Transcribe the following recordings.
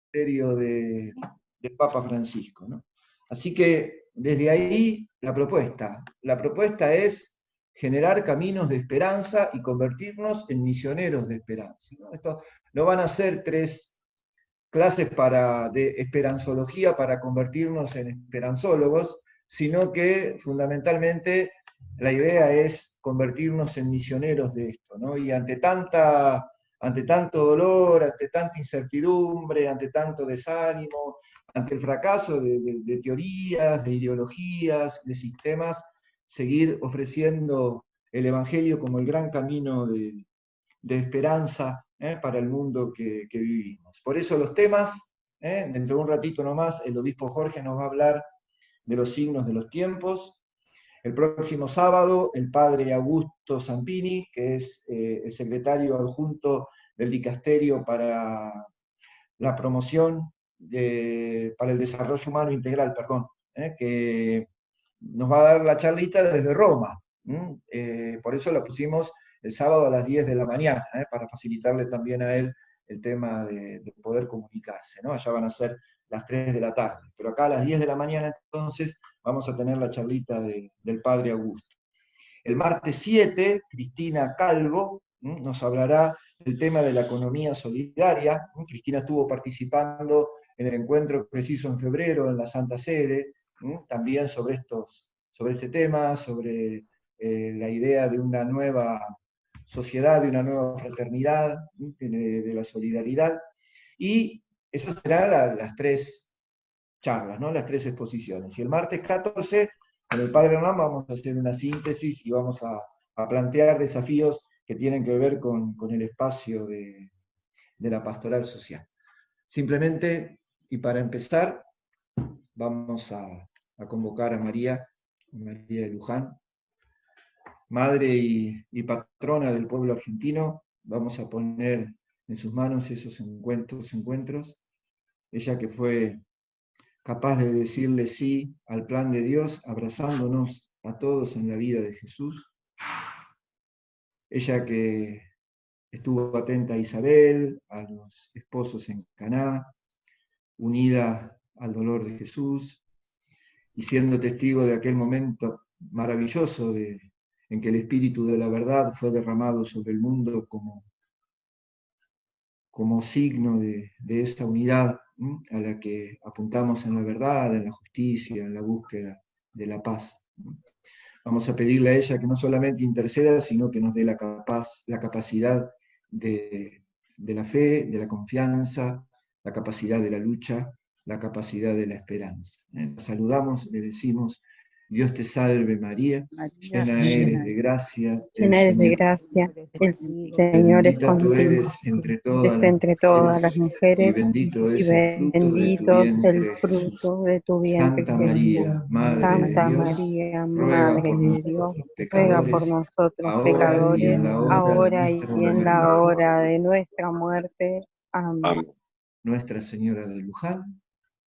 magisterio del Papa Francisco, ¿no? Así que desde ahí la propuesta es generar caminos de esperanza y convertirnos en misioneros de esperanza, ¿no? Esto no van a ser 3 clases de esperanzología para convertirnos en esperanzólogos, sino que fundamentalmente la idea es convertirnos en misioneros de esto, ¿no? Y ante tanto dolor, ante tanta incertidumbre, ante tanto desánimo, ante el fracaso de teorías, de ideologías, de sistemas, seguir ofreciendo el Evangelio como el gran camino de esperanza para el mundo que vivimos. Por eso los temas, dentro de un ratito nomás, el obispo Jorge nos va a hablar de los signos de los tiempos. El próximo sábado, el padre Augusto Zampini, que es el secretario adjunto del Dicasterio para la promoción, para el desarrollo humano integral, perdón, que nos va a dar la charlita desde Roma. Por eso la pusimos el sábado a las 10 de la mañana, para facilitarle también a él el tema de poder comunicarse, ¿no? Allá van a ser las 3 de la tarde, pero acá a las 10 de la mañana entonces vamos a tener la charlita del padre Augusto. El martes 7, Cristina Calvo nos hablará del tema de la economía solidaria. Cristina estuvo participando en el encuentro que se hizo en febrero en la Santa Sede, también sobre este tema, sobre la idea de una nueva sociedad, de una nueva fraternidad, de la solidaridad. Y esas serán las 3 charlas, ¿no? Las 3 exposiciones. Y el martes 14, con el padre Hernán, vamos a hacer una síntesis y vamos a plantear desafíos que tienen que ver con el espacio de la pastoral social. Simplemente, y para empezar, vamos a convocar a María de Luján, madre y patrona del pueblo argentino. Vamos a poner en sus manos esos encuentros. Ella que fue capaz de decirle sí al plan de Dios, abrazándonos a todos en la vida de Jesús. Ella que estuvo atenta a Isabel, a los esposos en Caná, unida al dolor de Jesús, y siendo testigo de aquel momento maravilloso en que el Espíritu de la verdad fue derramado sobre el mundo como signo de esa unidad a la que apuntamos en la verdad, en la justicia, en la búsqueda de la paz. Vamos a pedirle a ella que no solamente interceda, sino que nos dé la capacidad de la fe, de la confianza, la capacidad de la lucha, la capacidad de la esperanza. La saludamos, le decimos: Dios te salve María, llena eres de gracia, el Señor es bendita tú contigo, eres entre todas entre todas las y mujeres, bendito y es el fruto de tu bendito es el vientre, Jesús. fruto de tu vientre, Santa Jesús. María, Madre de Santa Dios, María, ruega Madre por de Dios, nosotros ruega por pecadores, nosotros ahora y en pecadores, la hora de ahora y nuestra en muerte. la hora de nuestra muerte. Amén. Nuestra Señora de Luján,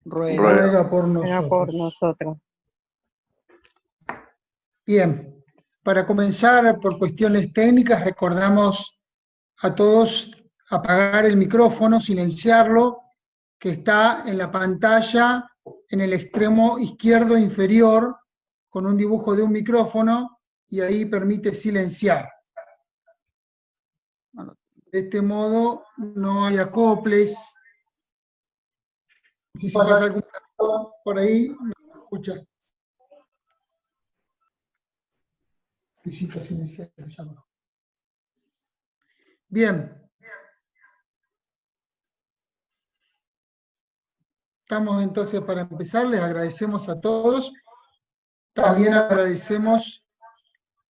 ruega por Ruega por nosotros. nosotros. Bien, para comenzar, por cuestiones técnicas, recordamos a todos apagar el micrófono, silenciarlo, que está en la pantalla en el extremo izquierdo inferior, con un dibujo de un micrófono, y ahí permite silenciar. Bueno, de este modo no hay acoples. Si pasa algún por ahí, no se escucha. Visita silenciar, llamo. Bien. Estamos entonces para empezar. Les agradecemos a todos. También agradecemos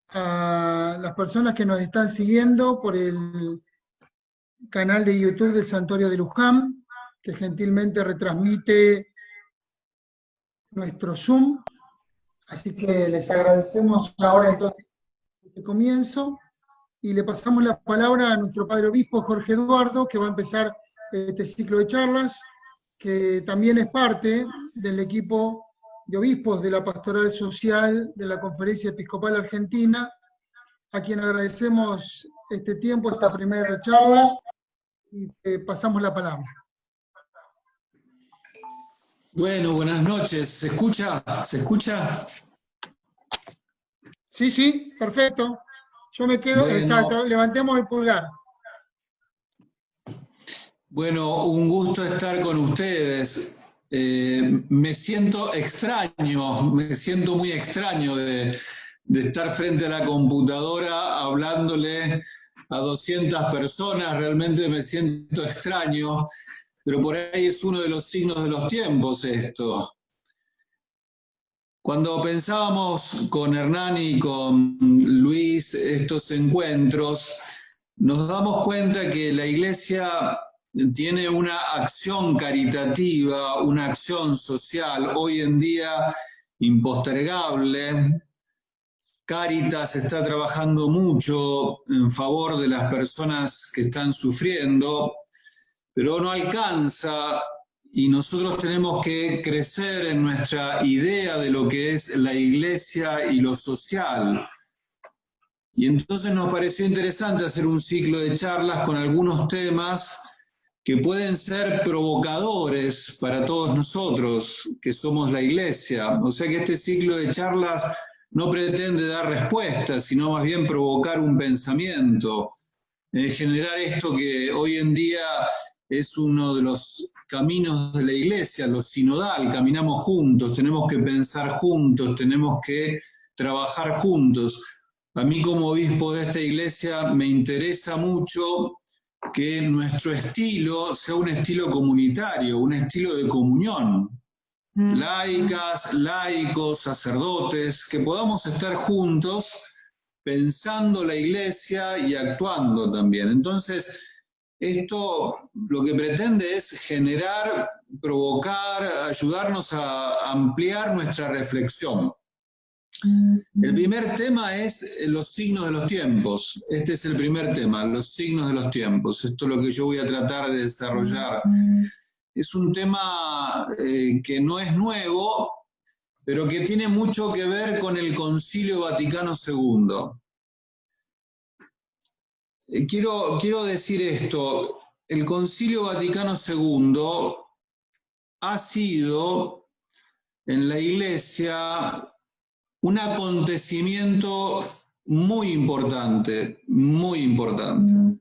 a las personas que nos están siguiendo por el canal de YouTube del Santuario de Luján, que gentilmente retransmite nuestro Zoom. Así que les agradecemos ahora entonces este comienzo y le pasamos la palabra a nuestro padre obispo Jorge Eduardo, que va a empezar este ciclo de charlas, que también es parte del equipo de obispos de la Pastoral Social de la Conferencia Episcopal Argentina, a quien agradecemos este tiempo, esta primera charla, y pasamos la palabra. Bueno, buenas noches. ¿Se escucha? ¿Se escucha? Sí, sí, perfecto. Yo me quedo, Bueno. exacto, levantemos el pulgar. Bueno, un gusto estar con ustedes. Me siento extraño, me siento muy extraño de estar frente a la computadora hablándole a 200 personas. Realmente me siento extraño, pero por ahí es uno de los signos de los tiempos esto. Cuando pensábamos con Hernán y con Luis estos encuentros, nos damos cuenta que la Iglesia tiene una acción caritativa, una acción social, hoy en día impostergable. Cáritas está trabajando mucho en favor de las personas que están sufriendo, pero no alcanza. Y nosotros tenemos que crecer en nuestra idea de lo que es la Iglesia y lo social. Y entonces nos pareció interesante hacer un ciclo de charlas con algunos temas que pueden ser provocadores para todos nosotros, que somos la Iglesia. O sea que este ciclo de charlas no pretende dar respuestas, sino más bien provocar un pensamiento, generar esto que hoy en día es uno de los caminos de la Iglesia, lo sinodal. Caminamos juntos, tenemos que pensar juntos, tenemos que trabajar juntos. A mí como obispo de esta iglesia me interesa mucho que nuestro estilo sea un estilo comunitario, un estilo de comunión. Laicas, laicos, sacerdotes, que podamos estar juntos pensando la iglesia y actuando también. Entonces, esto lo que pretende es generar, provocar, ayudarnos a ampliar nuestra reflexión. El primer tema es los signos de los tiempos. Este es el primer tema, los signos de los tiempos. Esto es lo que yo voy a tratar de desarrollar. Es un tema que no es nuevo, pero que tiene mucho que ver con el Concilio Vaticano II. Quiero decir esto, el Concilio Vaticano II ha sido en la Iglesia un acontecimiento muy importante, muy importante.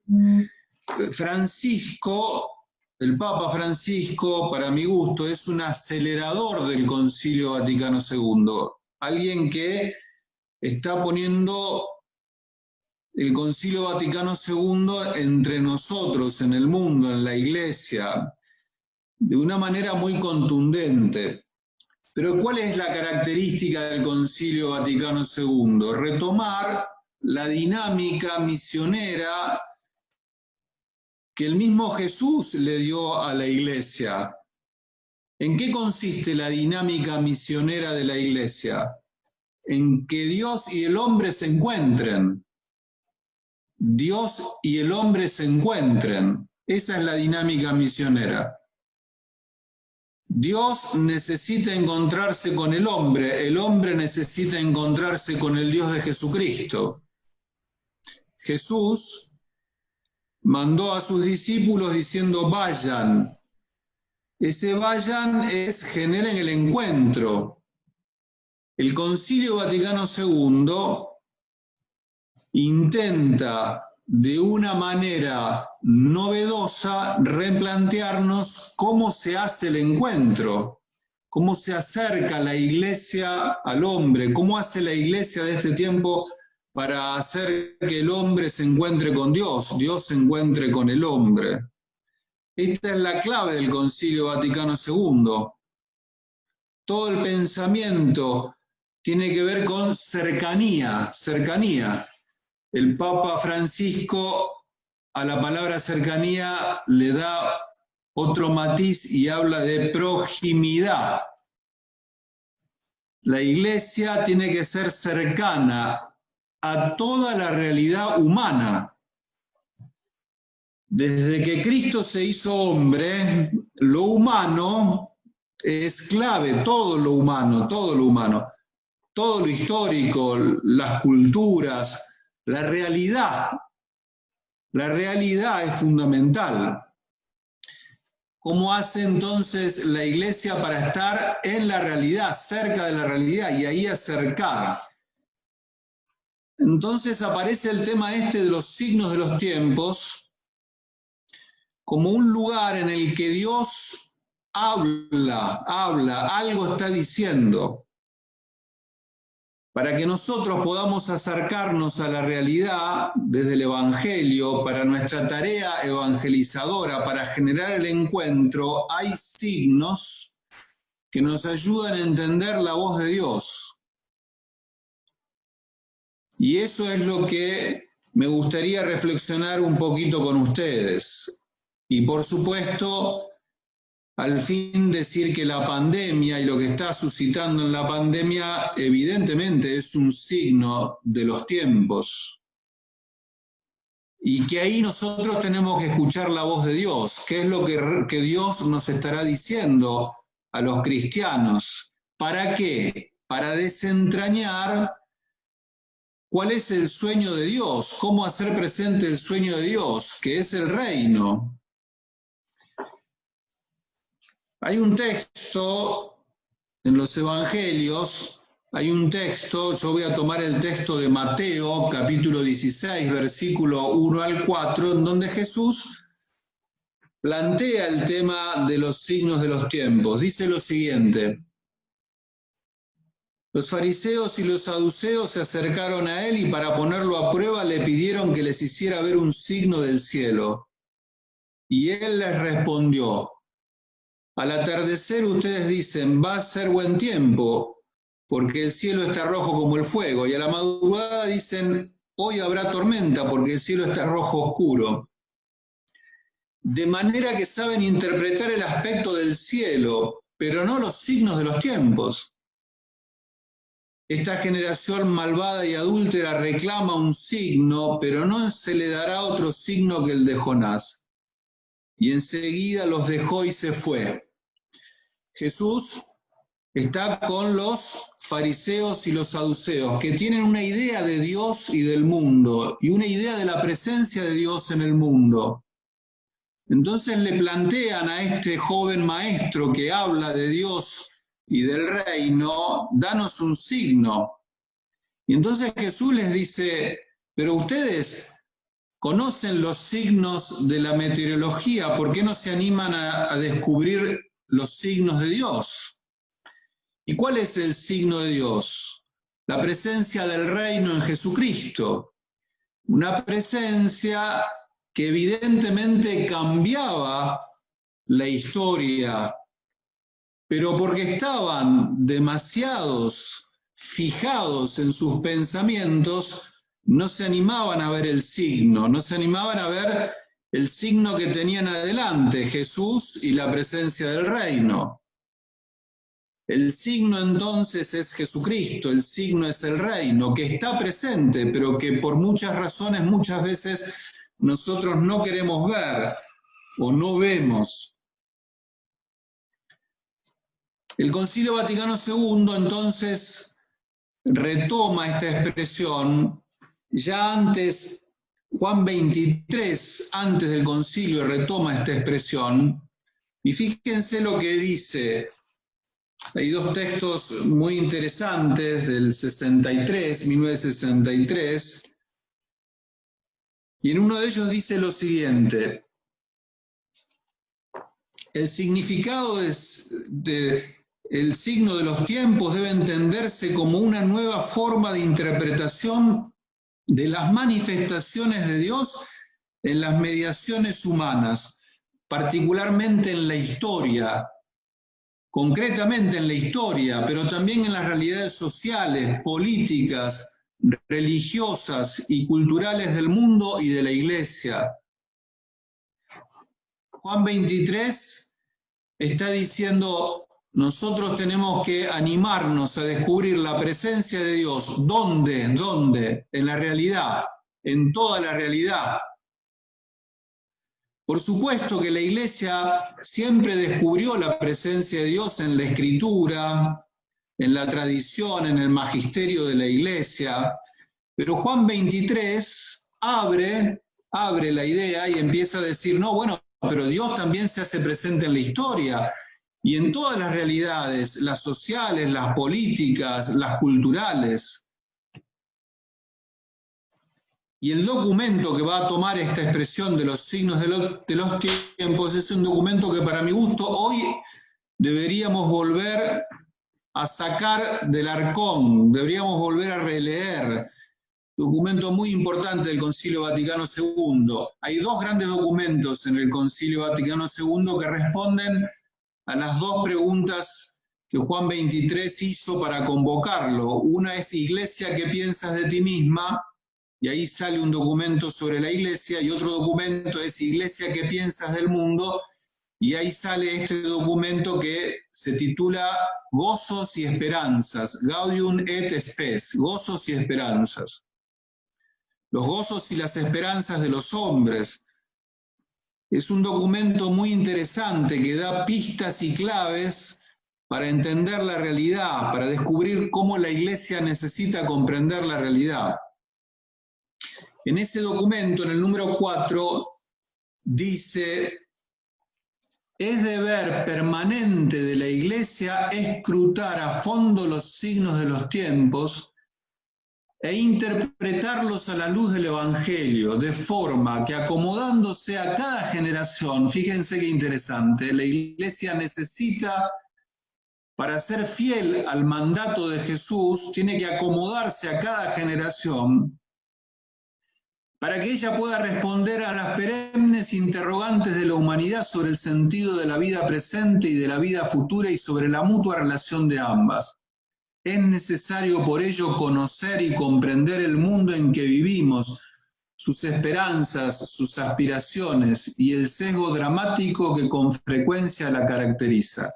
Francisco, el Papa Francisco, para mi gusto, es un acelerador del Concilio Vaticano II, alguien que está poniendo el Concilio Vaticano II entre nosotros, en el mundo, en la Iglesia, de una manera muy contundente. Pero ¿cuál es la característica del Concilio Vaticano II? Retomar la dinámica misionera que el mismo Jesús le dio a la Iglesia. ¿En qué consiste la dinámica misionera de la Iglesia? En que Dios y el hombre se encuentren. Dios y el hombre se encuentren. Esa es la dinámica misionera. Dios necesita encontrarse con el hombre necesita encontrarse con el Dios de Jesucristo. Jesús mandó a sus discípulos diciendo vayan. Ese vayan es generen el encuentro. El Concilio Vaticano II intenta de una manera novedosa replantearnos cómo se hace el encuentro, cómo se acerca la Iglesia al hombre, cómo hace la Iglesia de este tiempo para hacer que el hombre se encuentre con Dios, Dios se encuentre con el hombre. Esta es la clave del Concilio Vaticano II. Todo el pensamiento tiene que ver con cercanía, cercanía. El Papa Francisco a la palabra cercanía le da otro matiz y habla de proximidad. La Iglesia tiene que ser cercana a toda la realidad humana. Desde que Cristo se hizo hombre, lo humano es clave, todo lo humano, todo lo histórico, las culturas. La realidad es fundamental. ¿cómo hace entonces la iglesia para estar en la realidad, cerca de la realidad y ahí acercar? Entonces aparece el tema este de los signos de los tiempos como un lugar en el que Dios habla, algo está diciendo, para que nosotros podamos acercarnos a la realidad desde el Evangelio, para nuestra tarea evangelizadora, para generar el encuentro, hay signos que nos ayudan a entender la voz de Dios. Y eso es lo que me gustaría reflexionar un poquito con ustedes. Y por supuesto, al fin decir que la pandemia y lo que está suscitando en la pandemia evidentemente es un signo de los tiempos. Y que ahí nosotros tenemos que escuchar la voz de Dios. ¿Qué es lo que Dios nos estará diciendo a los cristianos? ¿Para qué? Para desentrañar ¿cuál es el sueño de Dios? ¿Cómo hacer presente el sueño de Dios, que es el reino? Hay un texto en los Evangelios, yo voy a tomar el texto de Mateo, capítulo 16, versículo 1 al 4, en donde Jesús plantea el tema de los signos de los tiempos. Dice lo siguiente: los fariseos y los saduceos se acercaron a él y para ponerlo a prueba le pidieron que les hiciera ver un signo del cielo. Y él les respondió: al atardecer ustedes dicen, va a ser buen tiempo, porque el cielo está rojo como el fuego. Y a la madrugada dicen, hoy habrá tormenta, porque el cielo está rojo oscuro. De manera que saben interpretar el aspecto del cielo, pero no los signos de los tiempos. Esta generación malvada y adúltera reclama un signo, pero no se le dará otro signo que el de Jonás. Y enseguida los dejó y se fue. Jesús está con los fariseos y los saduceos, que tienen una idea de Dios y del mundo, y una idea de la presencia de Dios en el mundo. Entonces le plantean a este joven maestro que habla de Dios y del reino, danos un signo. Y entonces Jesús les dice, pero ustedes conocen los signos de la meteorología, ¿por qué no se animan a descubrir los signos de Dios? ¿Y cuál es el signo de Dios? La presencia del reino en Jesucristo. Una presencia que evidentemente cambiaba la historia, pero porque estaban demasiados fijados en sus pensamientos, no se animaban a ver el signo, no se animaban a ver el signo que tenían adelante, Jesús y la presencia del reino. El signo entonces es Jesucristo, el signo es el reino, que está presente, pero que por muchas razones, muchas veces nosotros no queremos ver o no vemos. El Concilio Vaticano II entonces retoma esta expresión. Ya antes, Juan 23, antes del concilio, retoma esta expresión. Y fíjense lo que dice. Hay dos textos muy interesantes del 63, 1963. Y en uno de ellos dice lo siguiente. El significado el signo de los tiempos debe entenderse como una nueva forma de interpretación de las manifestaciones de Dios en las mediaciones humanas, particularmente en la historia, concretamente en la historia, pero también en las realidades sociales, políticas, religiosas y culturales del mundo y de la Iglesia. Juan 23 está diciendo, nosotros tenemos que animarnos a descubrir la presencia de Dios. ¿Dónde? ¿Dónde? En la realidad, en toda la realidad. Por supuesto que la Iglesia siempre descubrió la presencia de Dios en la Escritura, en la tradición, en el magisterio de la Iglesia, pero Juan 23 abre la idea y empieza a decir, no, bueno, pero Dios también se hace presente en la historia y en todas las realidades, las sociales, las políticas, las culturales. Y el documento que va a tomar esta expresión de los signos de los tiempos es un documento que para mi gusto hoy deberíamos volver a sacar del arcón, deberíamos volver a releer. Documento muy importante del Concilio Vaticano II. Hay dos grandes documentos en el Concilio Vaticano II que responden a las dos preguntas que Juan XXIII hizo para convocarlo. Una es Iglesia, ¿qué piensas de ti misma? Y ahí sale un documento sobre la Iglesia, y otro documento es Iglesia, ¿qué piensas del mundo? Y ahí sale este documento que se titula Gozos y Esperanzas, Gaudium et Spes, Gozos y Esperanzas. Los gozos y las esperanzas de los hombres. Es un documento muy interesante que da pistas y claves para entender la realidad, para descubrir cómo la Iglesia necesita comprender la realidad. En ese documento, en el número 4, dice: es deber permanente de la Iglesia escrutar a fondo los signos de los tiempos e interpretarlos a la luz del Evangelio, de forma que, acomodándose a cada generación, fíjense qué interesante, la Iglesia necesita, para ser fiel al mandato de Jesús, tiene que acomodarse a cada generación, para que ella pueda responder a las perennes interrogantes de la humanidad sobre el sentido de la vida presente y de la vida futura y sobre la mutua relación de ambas. Es necesario por ello conocer y comprender el mundo en que vivimos, sus esperanzas, sus aspiraciones y el sesgo dramático que con frecuencia la caracteriza.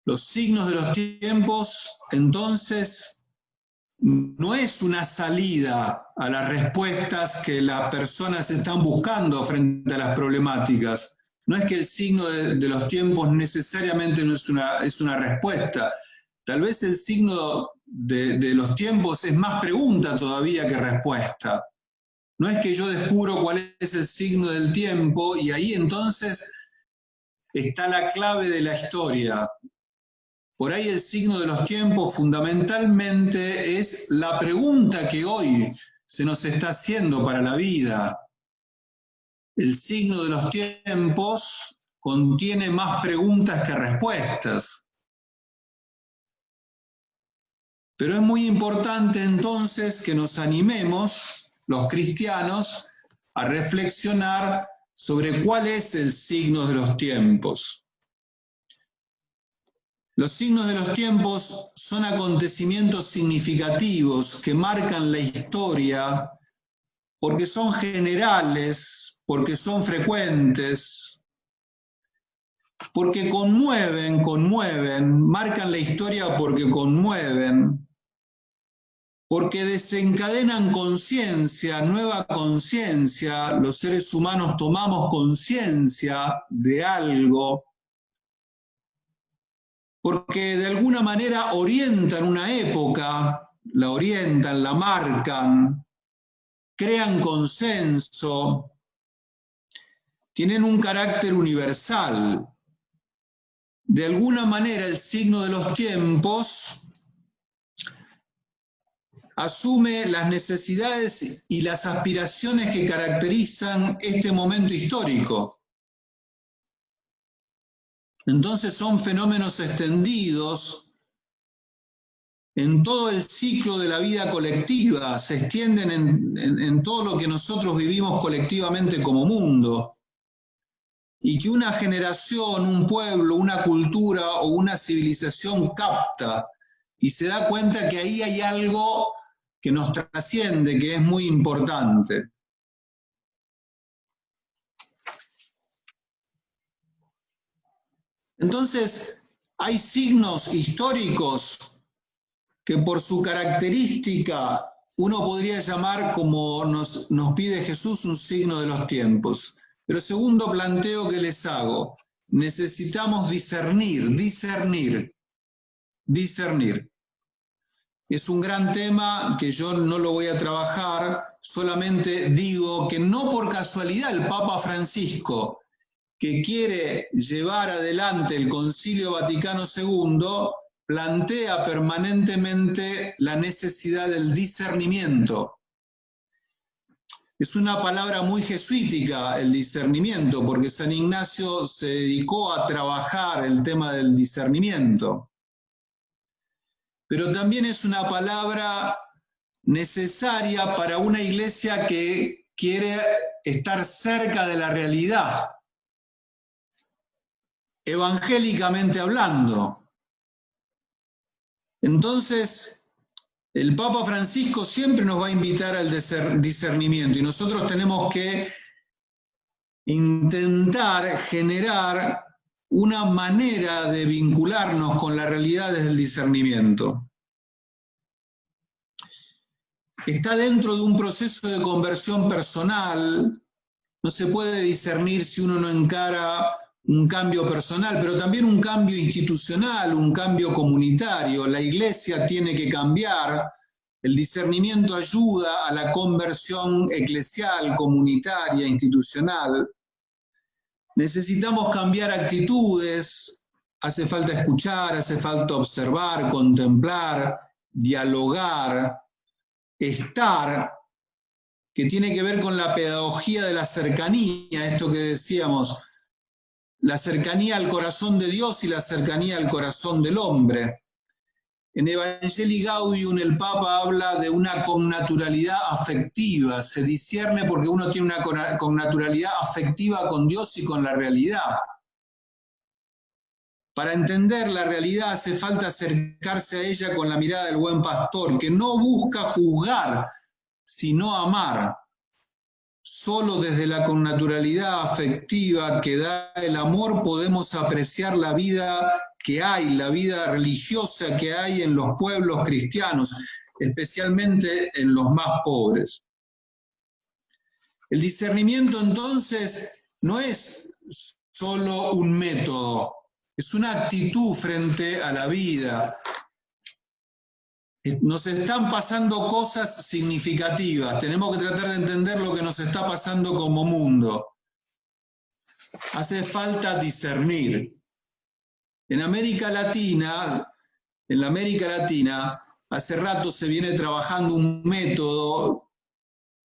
Los signos de los tiempos, entonces, no es una salida a las respuestas que las personas están buscando frente a las problemáticas. No es que el signo de los tiempos necesariamente no es una respuesta. Tal vez el signo de los tiempos es más pregunta todavía que respuesta. No es que yo descubro cuál es el signo del tiempo y ahí entonces está la clave de la historia. Por ahí el signo de los tiempos fundamentalmente es la pregunta que hoy se nos está haciendo para la vida. El signo de los tiempos contiene más preguntas que respuestas. Pero es muy importante entonces que nos animemos, los cristianos, a reflexionar sobre cuál es el signo de los tiempos. Los signos de los tiempos son acontecimientos significativos que marcan la historia porque son generales, porque son frecuentes, porque conmueven, marcan la historia porque conmueven, porque desencadenan conciencia, nueva conciencia, los seres humanos tomamos conciencia de algo, porque de alguna manera orientan una época, la orientan, la marcan, crean consenso, tienen un carácter universal. De alguna manera el signo de los tiempos asume las necesidades y las aspiraciones que caracterizan este momento histórico. Entonces son fenómenos extendidos en todo el ciclo de la vida colectiva, se extienden en todo lo que nosotros vivimos colectivamente como mundo. Y que una generación, un pueblo, una cultura o una civilización capta y se da cuenta que ahí hay algo que nos trasciende, que es muy importante. Entonces, hay signos históricos que por su característica uno podría llamar, como nos pide Jesús, un signo de los tiempos. Pero segundo planteo que les hago, necesitamos discernir. es un gran tema que yo no lo voy a trabajar, solamente digo que no por casualidad el Papa Francisco, que quiere llevar adelante el Concilio Vaticano II, plantea permanentemente la necesidad del discernimiento. Es una palabra muy jesuítica, el discernimiento, porque San Ignacio se dedicó a trabajar el tema del discernimiento. Pero también es una palabra necesaria para una iglesia que quiere estar cerca de la realidad, evangélicamente hablando. Entonces, el Papa Francisco siempre nos va a invitar al discernimiento y nosotros tenemos que intentar generar una manera de vincularnos con la realidad desde el discernimiento. Está dentro de un proceso de conversión personal, no se puede discernir si uno no encara un cambio personal, pero también un cambio institucional, un cambio comunitario. La iglesia tiene que cambiar, el discernimiento ayuda a la conversión eclesial, comunitaria, institucional. Necesitamos cambiar actitudes, hace falta escuchar, hace falta observar, contemplar, dialogar, estar, que tiene que ver con la pedagogía de la cercanía, esto que decíamos, la cercanía al corazón de Dios y la cercanía al corazón del hombre. En Evangelii Gaudium el Papa habla de una connaturalidad afectiva, se discierne porque uno tiene una connaturalidad afectiva con Dios y con la realidad. Para entender la realidad hace falta acercarse a ella con la mirada del buen pastor, que no busca juzgar, sino amar. Solo desde la connaturalidad afectiva que da el amor podemos apreciar la vida que hay, la vida religiosa que hay en los pueblos cristianos, especialmente en los más pobres. El discernimiento entonces no es solo un método, es una actitud frente a la vida. Nos están pasando cosas significativas, tenemos que tratar de entender lo que nos está pasando como mundo. Hace falta discernir. En la América Latina, hace rato se viene trabajando un método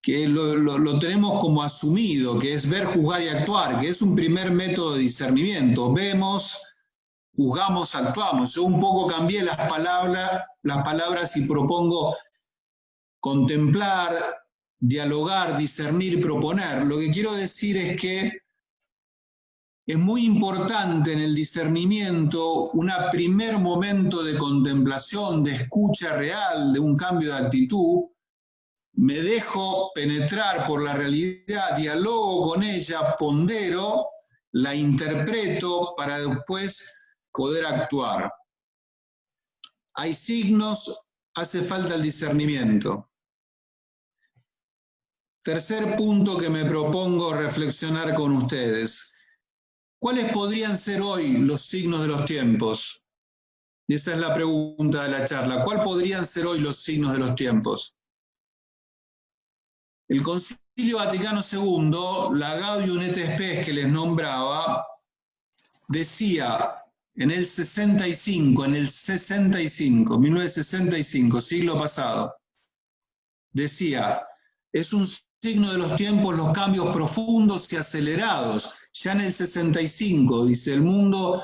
que lo tenemos como asumido, que es ver, juzgar y actuar, que es un primer método de discernimiento. Vemos, juzgamos, actuamos. Yo un poco cambié las palabras y propongo contemplar, dialogar, discernir, proponer. Lo que quiero decir es que es muy importante en el discernimiento un primer momento de contemplación, de escucha real, de un cambio de actitud. Me dejo penetrar por la realidad, dialogo con ella, pondero, la interpreto para después poder actuar. Hay signos, hace falta el discernimiento. Tercer punto que me propongo reflexionar con ustedes. ¿Cuáles podrían ser hoy los signos de los tiempos? Y esa es la pregunta de la charla. ¿Cuáles podrían ser hoy los signos de los tiempos? El Concilio Vaticano II, la Gaudium et Spes que les nombraba, decía en el 1965, siglo pasado, decía, es un signo de los tiempos los cambios profundos y acelerados. Ya en el 65, dice, el mundo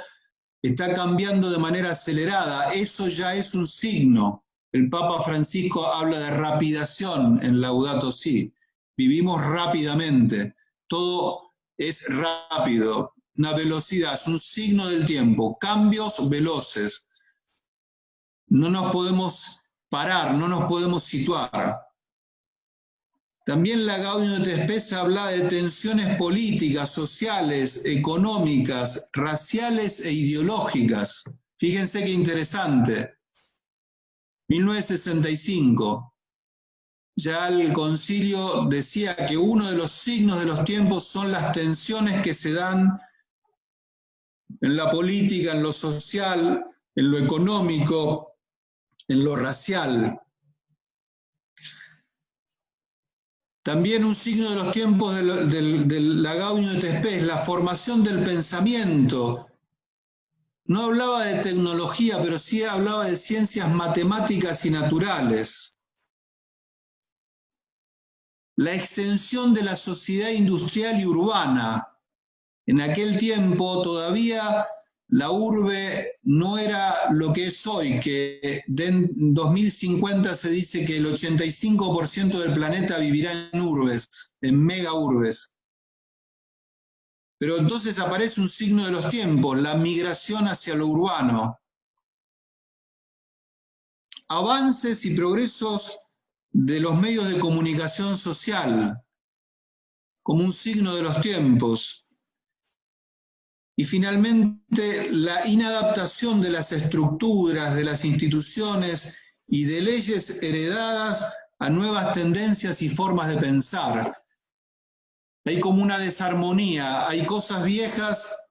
está cambiando de manera acelerada. Eso ya es un signo. El Papa Francisco habla de rapidación en Laudato Si. Vivimos rápidamente. Todo es rápido. Una velocidad, es un signo del tiempo. Cambios veloces. No nos podemos parar, no nos podemos situar. También la Gaudium et Spes habla de tensiones políticas, sociales, económicas, raciales e ideológicas. Fíjense qué interesante. 1965. Ya el concilio decía que uno de los signos de los tiempos son las tensiones que se dan en la política, en lo social, en lo económico, en lo racial. También un signo de los tiempos del Lagauño de Tespés, la formación del pensamiento. No hablaba de tecnología, pero sí hablaba de ciencias matemáticas y naturales. La extensión de la sociedad industrial y urbana. En aquel tiempo todavía la urbe no era lo que es hoy, que en 2050 se dice que el 85% del planeta vivirá en urbes, en mega urbes. Pero entonces aparece un signo de los tiempos, la migración hacia lo urbano. Avances y progresos de los medios de comunicación social, como un signo de los tiempos. Y finalmente, la inadaptación de las estructuras, de las instituciones y de leyes heredadas a nuevas tendencias y formas de pensar. Hay como una desarmonía, hay cosas viejas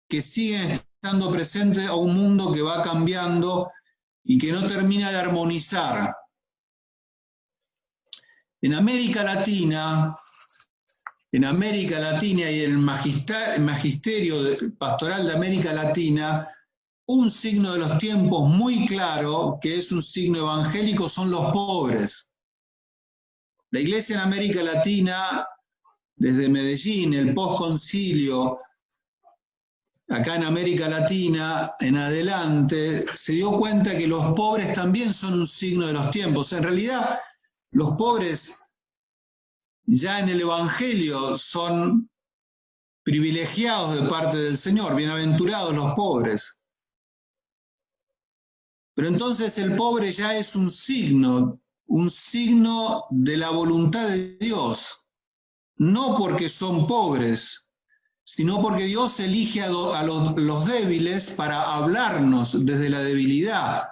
que siguen estando presentes a un mundo que va cambiando y que no termina de armonizar. En América Latina y el magisterio pastoral de América Latina, un signo de los tiempos muy claro, que es un signo evangélico, son los pobres. La Iglesia en América Latina, desde Medellín, el posconcilio, acá en América Latina, en adelante, se dio cuenta que los pobres también son un signo de los tiempos. En realidad, los pobres ya en el Evangelio son privilegiados de parte del Señor, bienaventurados los pobres. Pero entonces el pobre ya es un signo de la voluntad de Dios, no porque son pobres, sino porque Dios elige a los débiles para hablarnos desde la debilidad,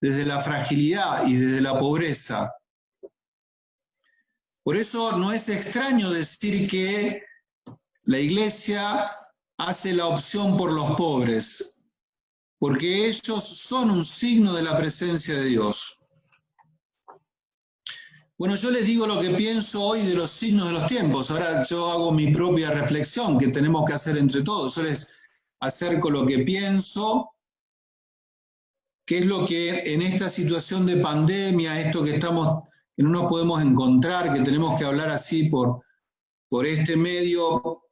desde la fragilidad y desde la pobreza. Por eso no es extraño decir que la Iglesia hace la opción por los pobres, porque ellos son un signo de la presencia de Dios. Bueno, yo les digo lo que pienso hoy de los signos de los tiempos. Ahora yo hago mi propia reflexión que tenemos que hacer entre todos. Yo les acerco lo que pienso, qué es lo que en esta situación de pandemia, esto que no nos podemos encontrar, que tenemos que hablar así por este medio,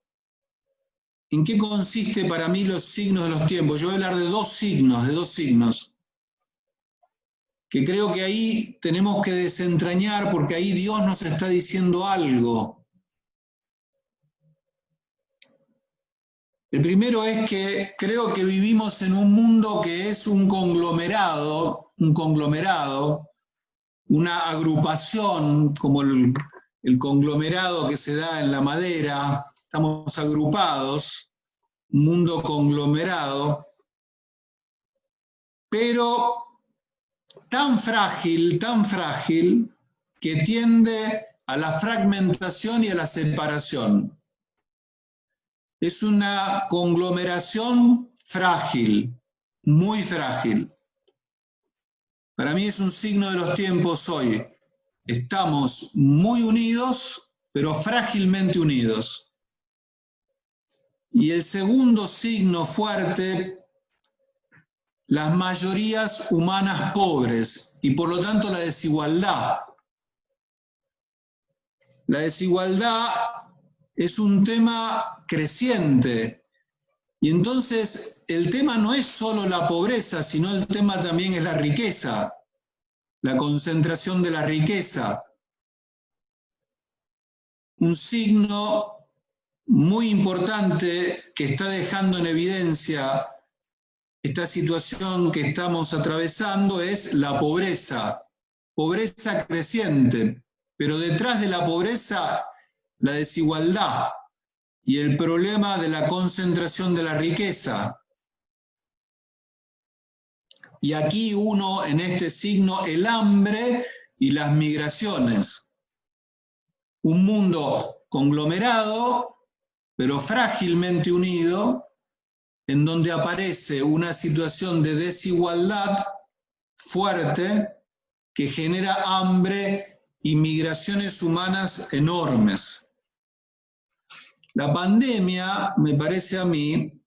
¿en qué consiste para mí los signos de los tiempos? Yo voy a hablar de dos signos, que creo que ahí tenemos que desentrañar porque ahí Dios nos está diciendo algo. El primero es que creo que vivimos en un mundo que es un conglomerado, una agrupación, como el conglomerado que se da en la madera, estamos agrupados, un mundo conglomerado, pero tan frágil, que tiende a la fragmentación y a la separación. Es una conglomeración frágil, muy frágil. Para mí es un signo de los tiempos hoy. Estamos muy unidos, pero frágilmente unidos. Y el segundo signo fuerte, las mayorías humanas pobres y por lo tanto la desigualdad. La desigualdad es un tema creciente. Y entonces el tema no es solo la pobreza, sino el tema también es la riqueza, la concentración de la riqueza. Un signo muy importante que está dejando en evidencia esta situación que estamos atravesando es la pobreza creciente, pero detrás de la pobreza, la desigualdad y el problema de la concentración de la riqueza. Y aquí uno, en este signo, el hambre y las migraciones. Un mundo conglomerado, pero frágilmente unido, en donde aparece una situación de desigualdad fuerte que genera hambre y migraciones humanas enormes. La pandemia, me parece a mí,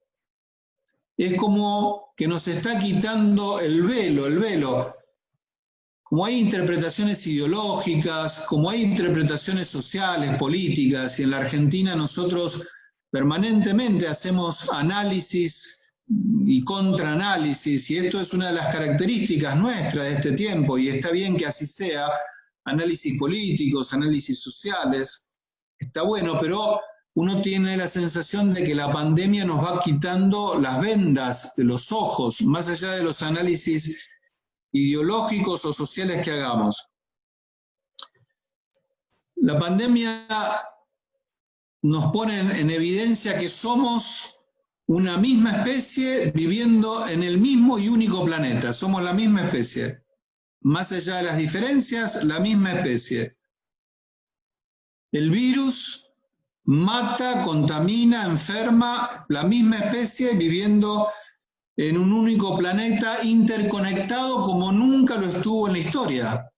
es como que nos está quitando el velo. Como hay interpretaciones ideológicas, como hay interpretaciones sociales, políticas, y en la Argentina nosotros permanentemente hacemos análisis y contraanálisis, y esto es una de las características nuestras de este tiempo, y está bien que así sea, análisis políticos, análisis sociales, está bueno, pero uno tiene la sensación de que la pandemia nos va quitando las vendas de los ojos, más allá de los análisis ideológicos o sociales que hagamos. La pandemia nos pone en evidencia que somos una misma especie viviendo en el mismo y único planeta. Somos la misma especie. Más allá de las diferencias, la misma especie. El virus mata, contamina, enferma, la misma especie viviendo en un único planeta interconectado como nunca lo estuvo en la historia.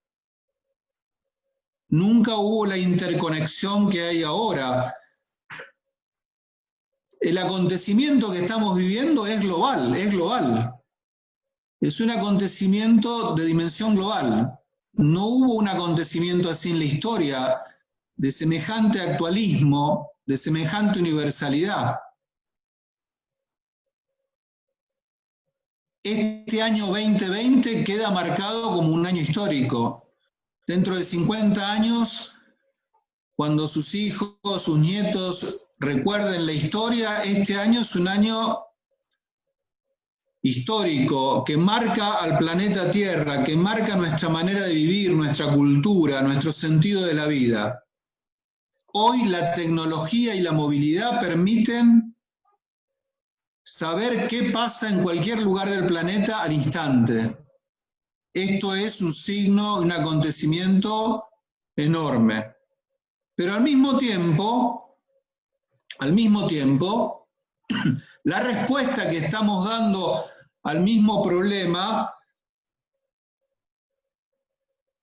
Nunca hubo la interconexión que hay ahora. El acontecimiento que estamos viviendo es global, es global. Es un acontecimiento de dimensión global. No hubo un acontecimiento así en la historia, de semejante actualismo, de semejante universalidad. Este año 2020 queda marcado como un año histórico. Dentro de 50 años, cuando sus hijos, sus nietos recuerden la historia, este año es un año histórico que marca al planeta Tierra, que marca nuestra manera de vivir, nuestra cultura, nuestro sentido de la vida. Hoy la tecnología y la movilidad permiten saber qué pasa en cualquier lugar del planeta al instante. Esto es un signo, un acontecimiento enorme. Pero al mismo tiempo, la respuesta que estamos dando al mismo problema,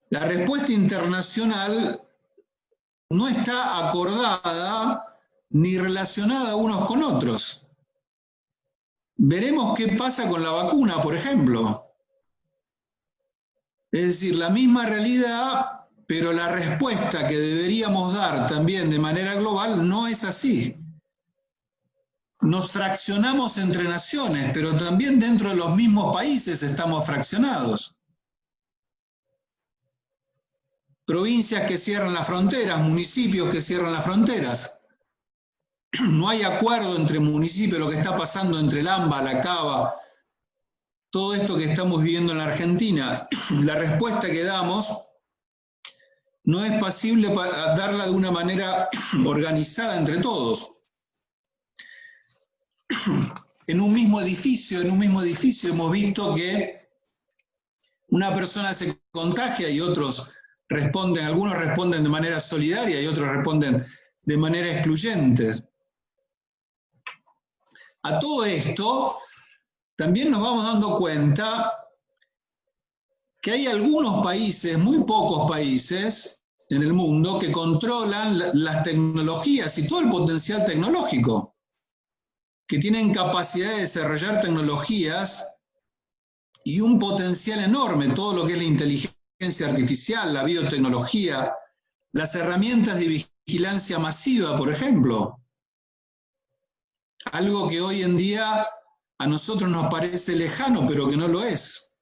la respuesta internacional no está acordada ni relacionada unos con otros. Veremos qué pasa con la vacuna, por ejemplo. Es decir, la misma realidad, pero la respuesta que deberíamos dar también de manera global no es así. Nos fraccionamos entre naciones, pero también dentro de los mismos países estamos fraccionados. Provincias que cierran las fronteras, municipios que cierran las fronteras. No hay acuerdo entre municipios, lo que está pasando entre el AMBA, la Cava, todo esto que estamos viviendo en la Argentina. La respuesta que damos no es posible darla de una manera organizada entre todos. En un mismo edificio hemos visto que una persona se contagia y otros responden, algunos responden de manera solidaria y otros responden de manera excluyente. A todo esto, también nos vamos dando cuenta que hay algunos países, muy pocos países en el mundo, que controlan las tecnologías y todo el potencial tecnológico, que tienen capacidad de desarrollar tecnologías y un potencial enorme, todo lo que es la inteligencia artificial, la biotecnología, las herramientas de vigilancia masiva, por ejemplo. Algo que hoy en día a nosotros nos parece lejano, pero que no lo es.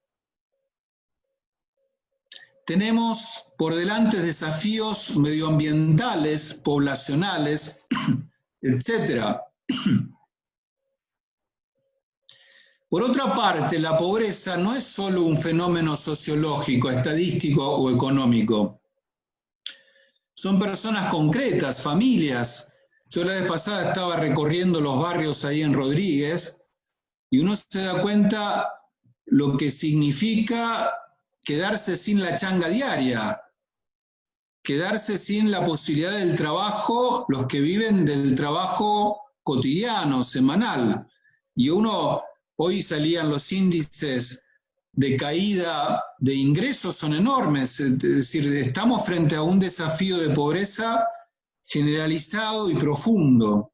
Tenemos por delante desafíos medioambientales, poblacionales, etc. Por otra parte, la pobreza no es solo un fenómeno sociológico, estadístico o económico. Son personas concretas, familias. Yo la vez pasada estaba recorriendo los barrios ahí en Rodríguez y uno se da cuenta lo que significa quedarse sin la changa diaria, quedarse sin la posibilidad del trabajo, los que viven del trabajo cotidiano, semanal. Y hoy salían los índices de caída de ingresos son enormes. Es decir, estamos frente a un desafío de pobreza generalizado y profundo.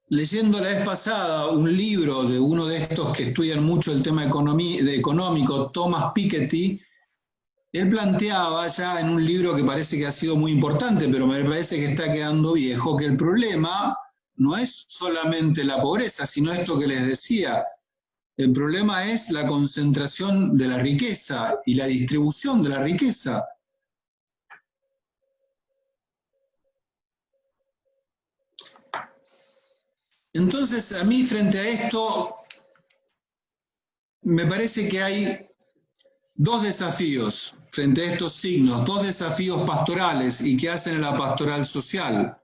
Leyendo la vez pasada un libro de uno de estos que estudian mucho el tema económico, Thomas Piketty, él planteaba ya en un libro que parece que ha sido muy importante, pero me parece que está quedando viejo, que el problema no es solamente la pobreza, sino esto que les decía. El problema es la concentración de la riqueza y la distribución de la riqueza. Entonces, a mí frente a esto, me parece que hay dos desafíos frente a estos signos, dos desafíos pastorales y que hacen a la pastoral social.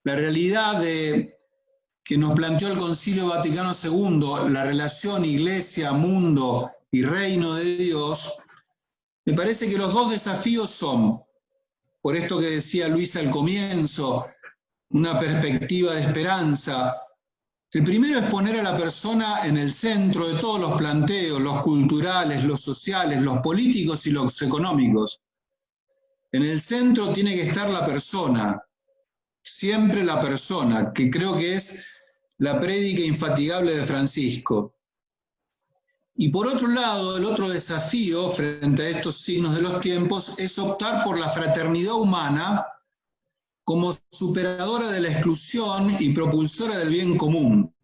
La realidad que nos planteó el Concilio Vaticano II, la relación iglesia, mundo y reino de Dios, me parece que los dos desafíos son, por esto que decía Luisa al comienzo, una perspectiva de esperanza. El primero es poner a la persona en el centro de todos los planteos, los culturales, los sociales, los políticos y los económicos. En el centro tiene que estar la persona, siempre la persona, que creo que es la prédica infatigable de Francisco. Y por otro lado, el otro desafío frente a estos signos de los tiempos es optar por la fraternidad humana como superadora de la exclusión y propulsora del bien común.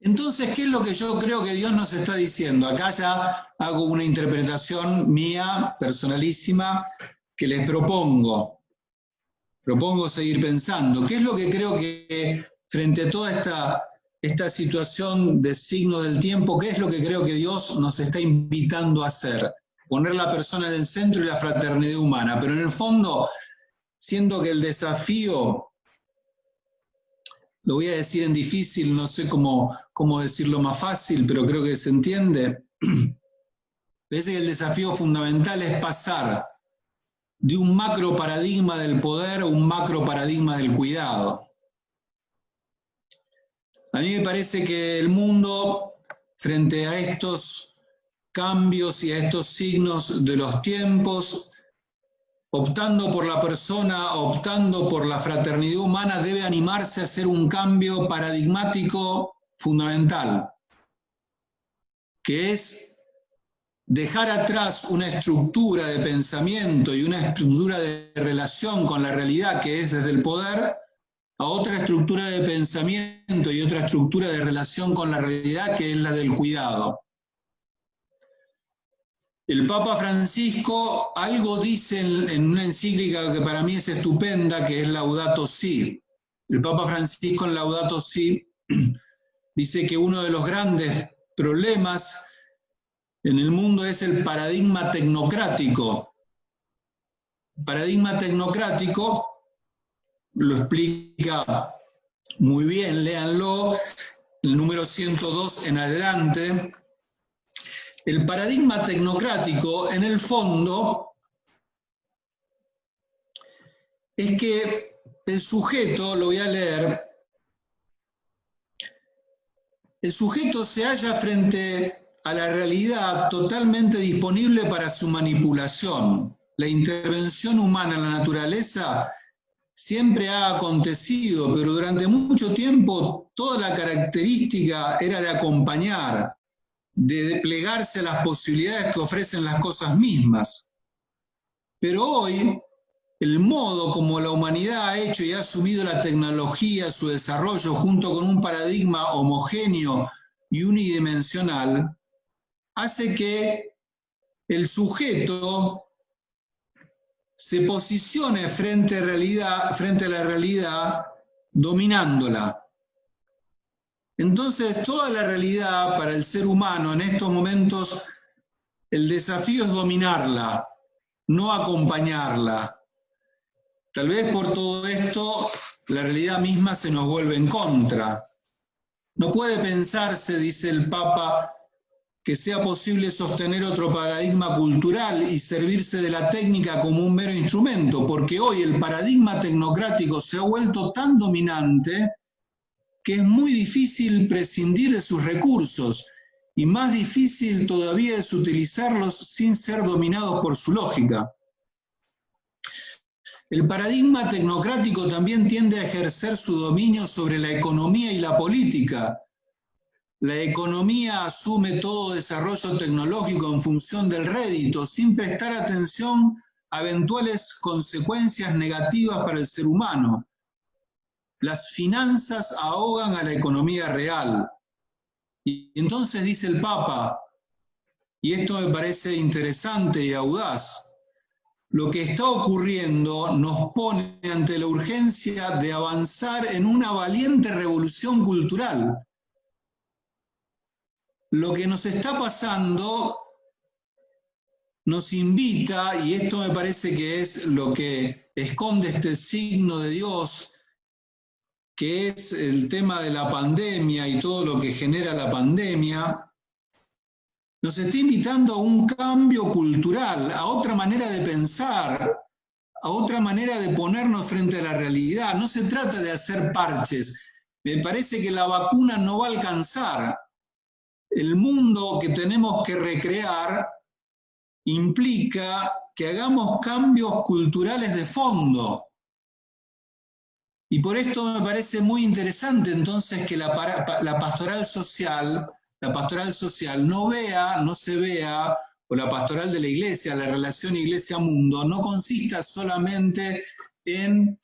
Entonces, ¿qué es lo que yo creo que Dios nos está diciendo? Acá ya hago una interpretación mía, personalísima, que les propongo. Propongo seguir pensando. ¿Qué es lo que creo que frente a toda esta situación de signo del tiempo, qué es lo que creo que Dios nos está invitando a hacer? Poner la persona en el centro y la fraternidad humana. Pero en el fondo, siento que el desafío, lo voy a decir en difícil, no sé cómo decirlo más fácil, pero creo que se entiende. Parece que el desafío fundamental es pasar de un macro paradigma del poder a un macro paradigma del cuidado. A mí me parece que el mundo, frente a estos cambios y a estos signos de los tiempos, optando por la persona, optando por la fraternidad humana, debe animarse a hacer un cambio paradigmático fundamental, que es dejar atrás una estructura de pensamiento y una estructura de relación con la realidad que es desde el poder, a otra estructura de pensamiento y otra estructura de relación con la realidad que es la del cuidado. El Papa Francisco algo dice en una encíclica que para mí es estupenda, que es Laudato Si. El Papa Francisco en Laudato Si dice que uno de los grandes problemas en el mundo es el paradigma tecnocrático. El paradigma tecnocrático lo explica muy bien, léanlo, el número 102 en adelante. El paradigma tecnocrático, en el fondo, es que el sujeto, lo voy a leer, el sujeto se halla frente a la realidad totalmente disponible para su manipulación. La intervención humana en la naturaleza siempre ha acontecido, pero durante mucho tiempo toda la característica era de acompañar, de plegarse a las posibilidades que ofrecen las cosas mismas. Pero hoy, el modo como la humanidad ha hecho y ha asumido la tecnología, su desarrollo, junto con un paradigma homogéneo y unidimensional, hace que el sujeto se posicione frente a la realidad, dominándola. Entonces, toda la realidad para el ser humano en estos momentos, el desafío es dominarla, no acompañarla. Tal vez por todo esto, la realidad misma se nos vuelve en contra. No puede pensarse, dice el Papa, que sea posible sostener otro paradigma cultural y servirse de la técnica como un mero instrumento, porque hoy el paradigma tecnocrático se ha vuelto tan dominante que es muy difícil prescindir de sus recursos y más difícil todavía es utilizarlos sin ser dominados por su lógica. El paradigma tecnocrático también tiende a ejercer su dominio sobre la economía y la política. La economía asume todo desarrollo tecnológico en función del rédito, sin prestar atención a eventuales consecuencias negativas para el ser humano. Las finanzas ahogan a la economía real. Y entonces dice el Papa, y esto me parece interesante y audaz, lo que está ocurriendo nos pone ante la urgencia de avanzar en una valiente revolución cultural. Lo que nos está pasando nos invita, y esto me parece que es lo que esconde este signo de Dios, que es el tema de la pandemia y todo lo que genera la pandemia, nos está invitando a un cambio cultural, a otra manera de pensar, a otra manera de ponernos frente a la realidad. No se trata de hacer parches. Me parece que la vacuna no va a alcanzar. El mundo que tenemos que recrear implica que hagamos cambios culturales de fondo. Y por esto me parece muy interesante entonces que la pastoral social no se vea, o la pastoral de la iglesia, la relación iglesia-mundo, no consista solamente en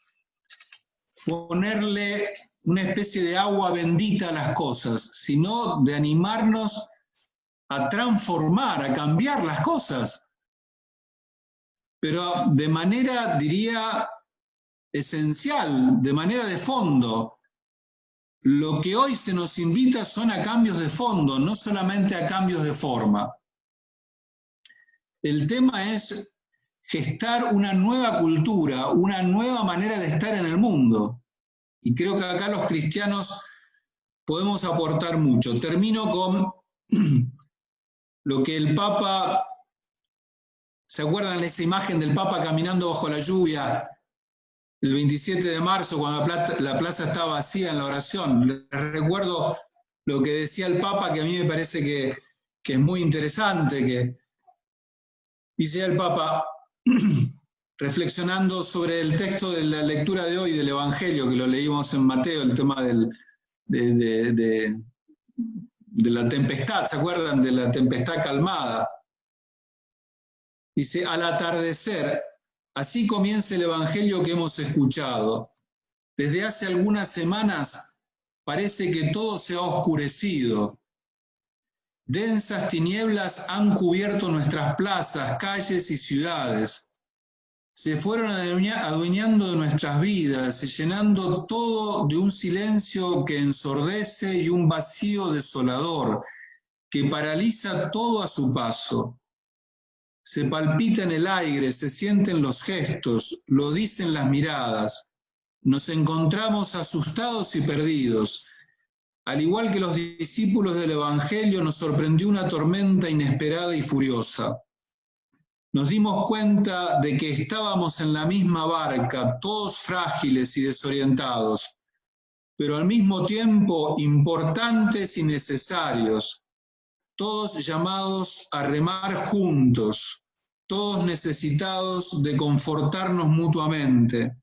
ponerle una especie de agua bendita a las cosas, sino de animarnos a transformar, a cambiar las cosas. Pero de manera, diría, esencial, de manera de fondo. Lo que hoy se nos invita son a cambios de fondo, no solamente a cambios de forma. El tema es gestar una nueva cultura, una nueva manera de estar en el mundo. Y creo que acá los cristianos podemos aportar mucho. Termino con lo que el Papa, ¿se acuerdan de esa imagen del Papa caminando bajo la lluvia el 27 de marzo, cuando la plaza estaba vacía en la oración? Les recuerdo lo que decía el Papa, que a mí me parece que es muy interesante, que dice el Papa, reflexionando sobre el texto de la lectura de hoy del Evangelio, que lo leímos en Mateo, el tema de la tempestad, ¿se acuerdan? De la tempestad calmada. Dice, al atardecer, así comienza el Evangelio que hemos escuchado. Desde hace algunas semanas parece que todo se ha oscurecido. Densas tinieblas han cubierto nuestras plazas, calles y ciudades. Se fueron adueñando de nuestras vidas y llenando todo de un silencio que ensordece y un vacío desolador que paraliza todo a su paso. Se palpita en el aire, se sienten los gestos, lo dicen las miradas. Nos encontramos asustados y perdidos. Al igual que los discípulos del Evangelio, nos sorprendió una tormenta inesperada y furiosa. Nos dimos cuenta de que estábamos en la misma barca, todos frágiles y desorientados, pero al mismo tiempo importantes y necesarios, todos llamados a remar juntos, todos necesitados de confortarnos mutuamente.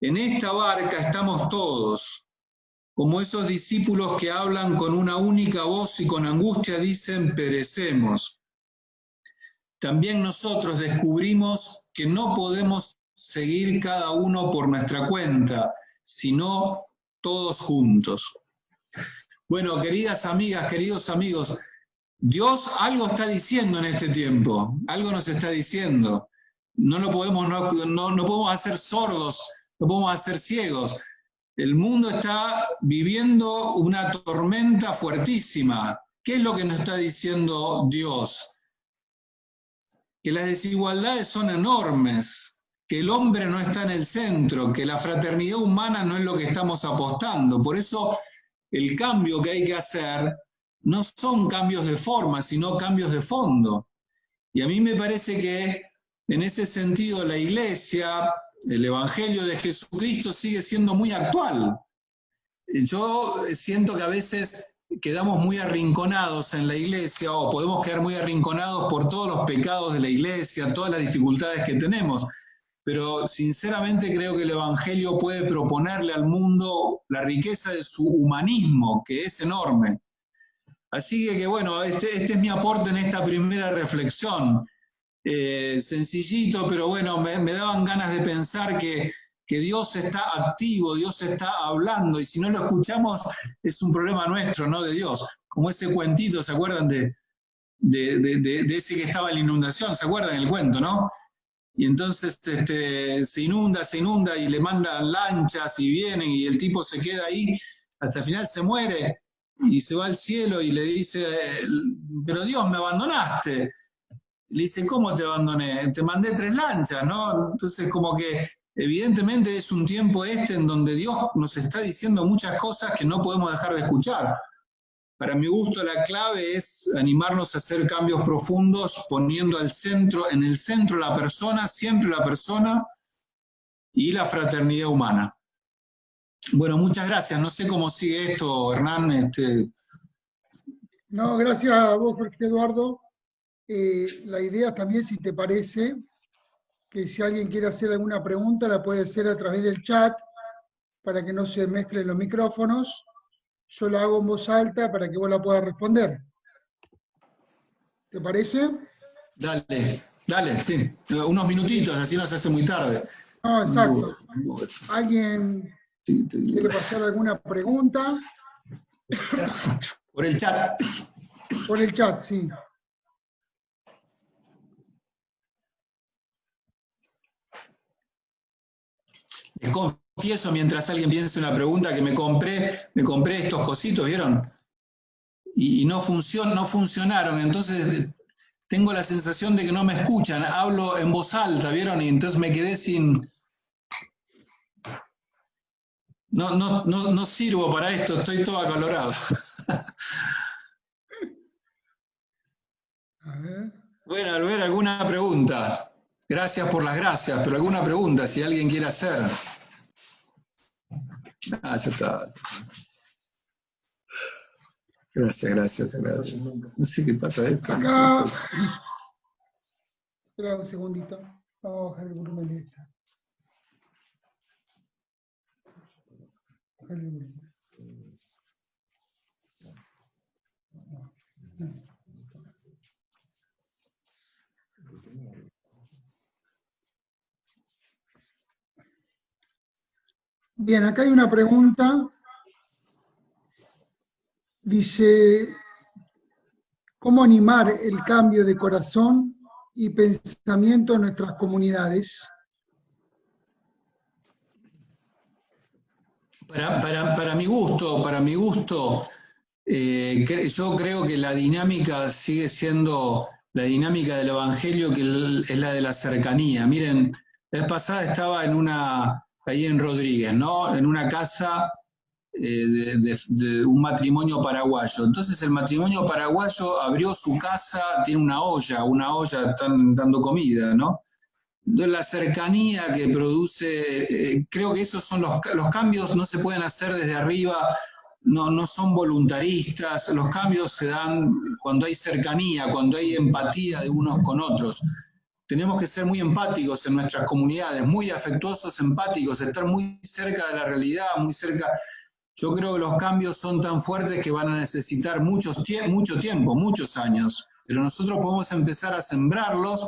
En esta barca estamos todos, como esos discípulos que hablan con una única voz y con angustia dicen, perecemos. También nosotros descubrimos que no podemos seguir cada uno por nuestra cuenta, sino todos juntos. Bueno, queridas amigas, queridos amigos, Dios algo está diciendo en este tiempo, algo nos está diciendo. No podemos hacer sordos, no podemos hacer ciegos. El mundo está viviendo una tormenta fuertísima. ¿Qué es lo que nos está diciendo Dios? Que las desigualdades son enormes, que el hombre no está en el centro, que la fraternidad humana no es lo que estamos apostando. Por eso el cambio que hay que hacer no son cambios de forma, sino cambios de fondo. Y a mí me parece que en ese sentido la Iglesia, el Evangelio de Jesucristo sigue siendo muy actual. yo siento que a veces quedamos muy arrinconados en la iglesia, o podemos quedar muy arrinconados por todos los pecados de la iglesia, todas las dificultades que tenemos, pero sinceramente creo que el Evangelio puede proponerle al mundo la riqueza de su humanismo, que es enorme. Así que bueno, este es mi aporte en esta primera reflexión. Sencillito, pero bueno, me daban ganas de pensar que Dios está activo, Dios está hablando, y si no lo escuchamos es un problema nuestro, no de Dios. Como ese cuentito, ¿se acuerdan de ese que estaba en la inundación? ¿Se acuerdan el cuento, no? Y entonces se inunda y le mandan lanchas y vienen y el tipo se queda ahí, hasta el final se muere y se va al cielo y le dice, pero Dios, me abandonaste. Le dice, ¿cómo te abandoné? Te mandé 3 lanchas, ¿no? Entonces como que evidentemente es un tiempo en donde Dios nos está diciendo muchas cosas que no podemos dejar de escuchar. Para mi gusto la clave es animarnos a hacer cambios profundos, poniendo en el centro la persona, siempre la persona y la fraternidad humana. Bueno, muchas gracias. No sé cómo sigue esto, Hernán. No, gracias a vos, Jorge Eduardo. La idea también, si te parece, que si alguien quiere hacer alguna pregunta, la puede hacer a través del chat, para que no se mezclen los micrófonos. Yo la hago en voz alta para que vos la puedas responder. ¿Te parece? Dale, sí. Unos minutitos, así no se hace muy tarde. No, exacto. ¿Alguien quiere pasar alguna pregunta? Por el chat. Por el chat, sí. Les confieso, mientras alguien piense una pregunta, que me compré estos cositos, ¿vieron? Y no funcionaron, entonces tengo la sensación de que no me escuchan, hablo en voz alta, ¿vieron? Y entonces me quedé sin... No sirvo para esto, estoy todo acalorado. A ver. Bueno, al ver alguna pregunta. Gracias por las gracias, pero alguna pregunta, si alguien quiere hacer. Ya está. Gracias. No sé qué pasa esto. Acá. Espera un segundito. Vamos a bajar el volumen de esta. Bajar el volumen. Bien, acá hay una pregunta. Dice, ¿cómo animar el cambio de corazón y pensamiento en nuestras comunidades? Para mi gusto, yo creo que la dinámica sigue siendo la dinámica del Evangelio, que es la de la cercanía. Miren, la vez pasada estaba ahí en Rodríguez, ¿no? En una casa de un matrimonio paraguayo. Entonces el matrimonio paraguayo abrió su casa, tiene una olla, están dando comida, ¿no? Entonces la cercanía que produce, creo que esos son los cambios, no se pueden hacer desde arriba, no son voluntaristas, los cambios se dan cuando hay cercanía, cuando hay empatía de unos con otros. Tenemos que ser muy empáticos en nuestras comunidades, muy afectuosos, empáticos, estar muy cerca de la realidad, muy cerca. Yo creo que los cambios son tan fuertes que van a necesitar mucho tiempo, muchos años, pero nosotros podemos empezar a sembrarlos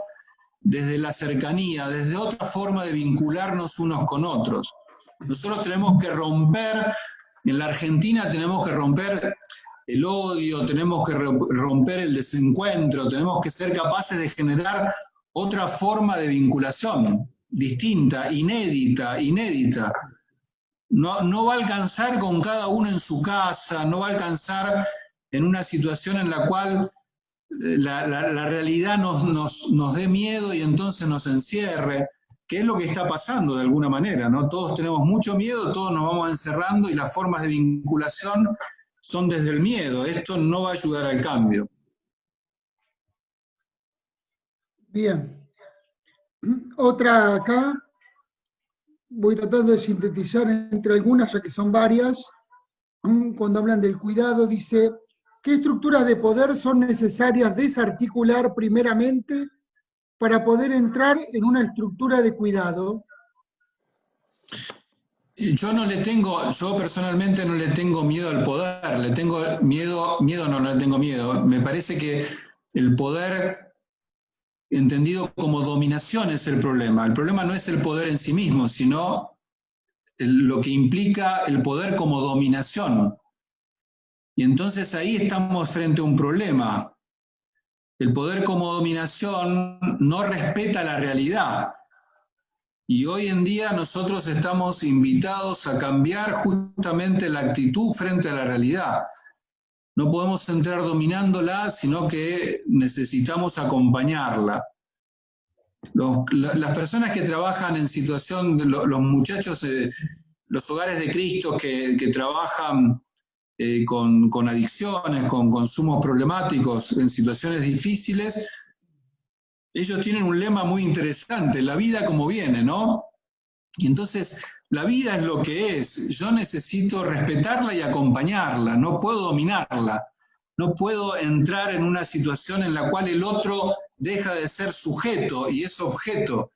desde la cercanía, desde otra forma de vincularnos unos con otros. Nosotros tenemos que romper, en la Argentina tenemos que romper el odio, tenemos que romper el desencuentro, tenemos que ser capaces de generar otra forma de vinculación, distinta, inédita. No va a alcanzar con cada uno en su casa, no va a alcanzar en una situación en la cual la realidad nos dé miedo y entonces nos encierre, que es lo que está pasando de alguna manera, ¿no? Todos tenemos mucho miedo, todos nos vamos encerrando y las formas de vinculación son desde el miedo. Esto no va a ayudar al cambio. Bien. Otra acá. Voy tratando de sintetizar entre algunas, ya que son varias. cuando hablan del cuidado, dice, ¿qué estructuras de poder son necesarias desarticular primeramente para poder entrar en una estructura de cuidado? Yo personalmente no le tengo miedo al poder, le tengo miedo, no le tengo miedo. Me parece que el poder, entendido como dominación, es el problema. El problema no es el poder en sí mismo, sino lo que implica el poder como dominación. Y entonces ahí estamos frente a un problema. El poder como dominación no respeta la realidad. Y hoy en día nosotros estamos invitados a cambiar justamente la actitud frente a la realidad. No podemos entrar dominándola, sino que necesitamos acompañarla. Las personas que trabajan en situación, los muchachos, los hogares de Cristo que trabajan con adicciones, con consumos problemáticos, en situaciones difíciles, ellos tienen un lema muy interesante, la vida como viene, ¿no? Y entonces, la vida es lo que es, yo necesito respetarla y acompañarla, no puedo dominarla, no puedo entrar en una situación en la cual el otro deja de ser sujeto y es objeto.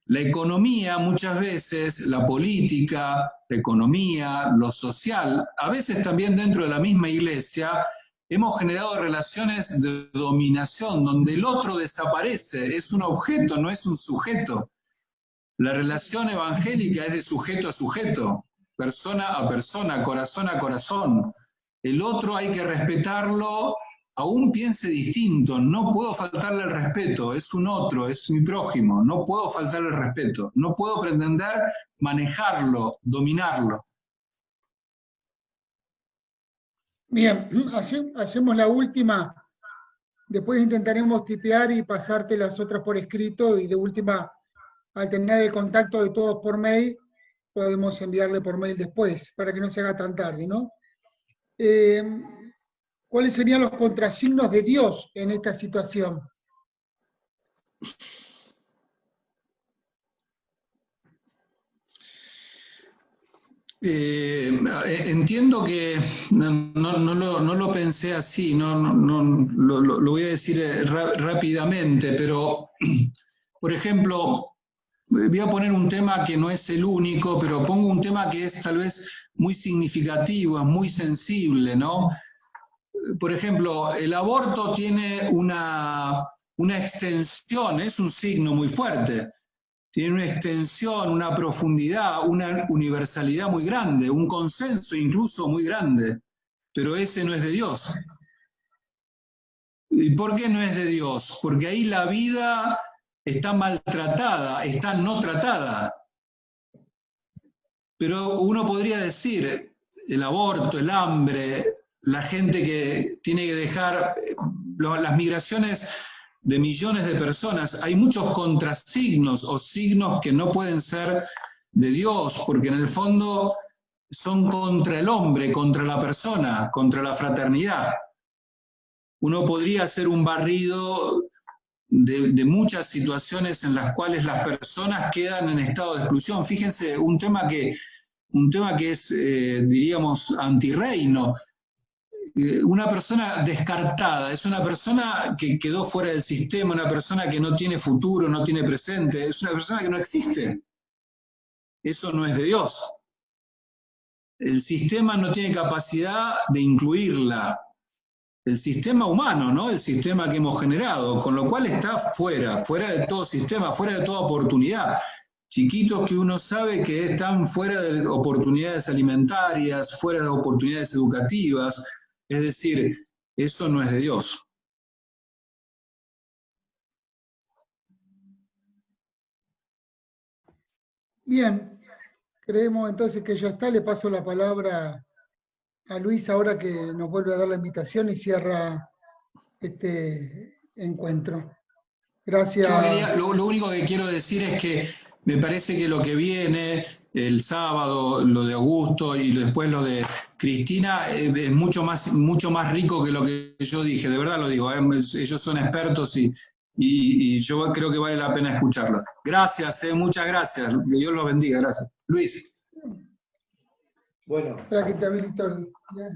La economía muchas veces, la política, la economía, lo social, a veces también dentro de la misma iglesia, hemos generado relaciones de dominación donde el otro desaparece, es un objeto, no es un sujeto. La relación evangélica es de sujeto a sujeto, persona a persona, corazón a corazón. El otro hay que respetarlo, aún piense distinto, no puedo faltarle el respeto, es un otro, es mi prójimo, no puedo faltarle el respeto, no puedo pretender manejarlo, dominarlo. Bien, hacemos la última, después intentaremos tipear y pasarte las otras por escrito, y de última, al tener el contacto de todos por mail, podemos enviarle por mail después, para que no se haga tan tarde, ¿no? ¿Cuáles serían los contrasignos de Dios en esta situación? Entiendo que no lo pensé así, lo voy a decir rápidamente, pero, por ejemplo, voy a poner un tema que no es el único, pero pongo un tema que es tal vez muy significativo, es muy sensible, ¿no? Por ejemplo, el aborto tiene una extensión, es un signo muy fuerte. Tiene una extensión, una profundidad, una universalidad muy grande, un consenso incluso muy grande, pero ese no es de Dios. ¿Y por qué no es de Dios? Porque ahí la vida está maltratada, está no tratada. Pero uno podría decir, el aborto, el hambre, la gente que tiene que dejar, las migraciones de millones de personas, hay muchos contrasignos o signos que no pueden ser de Dios, porque en el fondo son contra el hombre, contra la persona, contra la fraternidad. Uno podría hacer un barrido de muchas situaciones en las cuales las personas quedan en estado de exclusión. Fíjense, un tema que es, diríamos, antirreino. Una persona descartada, es una persona que quedó fuera del sistema, una persona que no tiene futuro, no tiene presente, es una persona que no existe. Eso no es de Dios. El sistema no tiene capacidad de incluirla. El sistema humano, ¿no? El sistema que hemos generado, con lo cual está fuera de todo sistema, fuera de toda oportunidad. Chiquitos que uno sabe que están fuera de oportunidades alimentarias, fuera de oportunidades educativas. Es decir, eso no es de Dios. Bien, creemos entonces que ya está. Le paso la palabra a Luis ahora que nos vuelve a dar la invitación y cierra este encuentro. Gracias. Lo único que quiero decir es que me parece que lo que viene el sábado, lo de Augusto y después lo de Cristina, es mucho más rico que lo que yo dije, de verdad lo digo, ellos son expertos y yo creo que vale la pena escucharlos. Gracias, muchas gracias, que Dios los bendiga, gracias. Luis. Bueno. Espera que te habilito el... ya.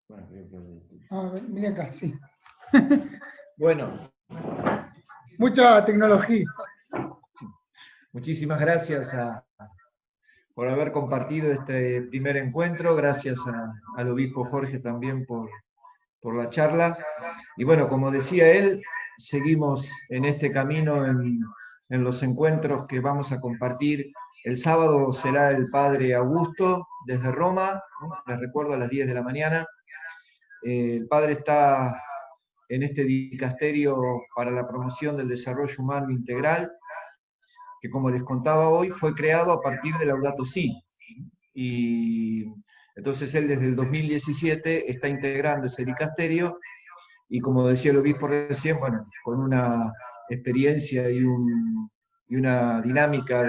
Bueno, creo que... A ver, mira acá, sí. Bueno. Mucha tecnología. Muchísimas gracias por haber compartido este primer encuentro, gracias al obispo Jorge también por la charla. Y bueno, como decía él, seguimos en este camino en los encuentros que vamos a compartir. El sábado será el padre Augusto desde Roma, ¿no? Les recuerdo, a las 10 de la mañana. El padre está en este dicasterio para la promoción del desarrollo humano integral, que como les contaba hoy, fue creado a partir de Laudato Si. Y entonces él desde el 2017 está integrando ese dicasterio, y como decía el obispo recién, bueno, con una experiencia y una dinámica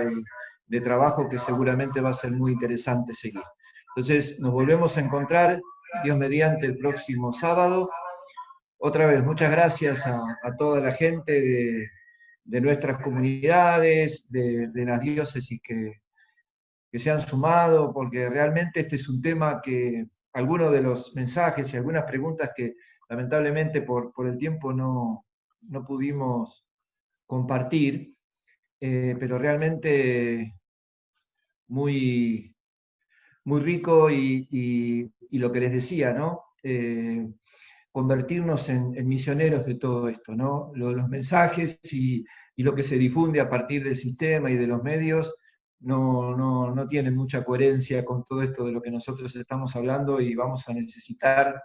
de trabajo que seguramente va a ser muy interesante seguir. Entonces nos volvemos a encontrar, Dios mediante, el próximo sábado. Otra vez, muchas gracias a toda la gente de nuestras comunidades, de las diócesis que se han sumado, porque realmente este es un tema que algunos de los mensajes y algunas preguntas que lamentablemente por el tiempo no pudimos compartir, pero realmente muy, muy rico y lo que les decía, ¿no? Convertirnos en misioneros de todo esto, ¿no? Los mensajes y lo que se difunde a partir del sistema y de los medios no tienen mucha coherencia con todo esto de lo que nosotros estamos hablando, y vamos a necesitar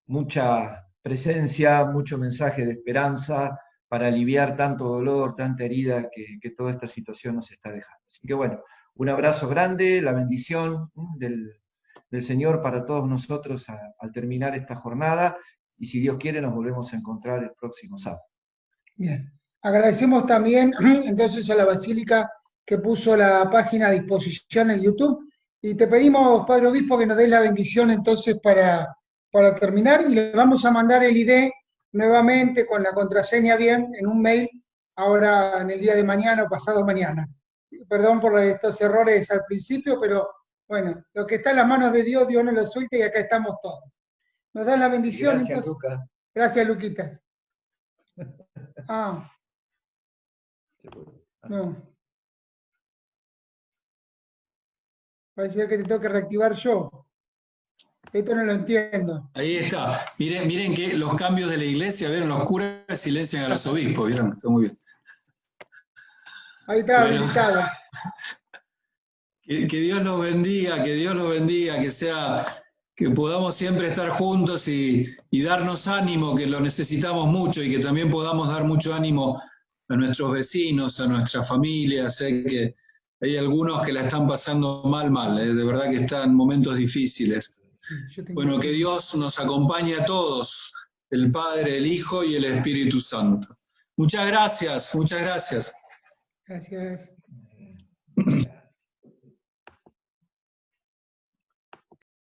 mucha presencia, mucho mensaje de esperanza para aliviar tanto dolor, tanta herida que toda esta situación nos está dejando. Así que bueno, un abrazo grande, la bendición del Señor para todos nosotros al terminar esta jornada, y si Dios quiere nos volvemos a encontrar el próximo sábado. Bien. Agradecemos también entonces a la Basílica que puso la página a disposición en YouTube, y te pedimos, Padre Obispo, que nos des la bendición entonces para terminar, y le vamos a mandar el ID nuevamente con la contraseña bien en un mail ahora en el día de mañana o pasado mañana. Perdón por estos errores al principio, pero bueno, lo que está en las manos de Dios, Dios no lo suelta, y acá estamos todos. Nos dan la bendición. Gracias, entonces. Lucas. Gracias, Luquitas. Ah. No. Parece que te tengo que reactivar yo. Esto no lo entiendo. Ahí está. Miren que los cambios de la iglesia, ¿vieron? Los curas silencian a los obispos, ¿vieron? Está muy bien. Ahí está habilitado. Que Dios los bendiga, que podamos siempre estar juntos y darnos ánimo, que lo necesitamos mucho, y que también podamos dar mucho ánimo a nuestros vecinos, a nuestras familias. Sé que hay algunos que la están pasando mal, de verdad que están en momentos difíciles. Bueno, que Dios nos acompañe a todos, el Padre, el Hijo y el Espíritu Santo. Muchas gracias, muchas gracias. Gracias.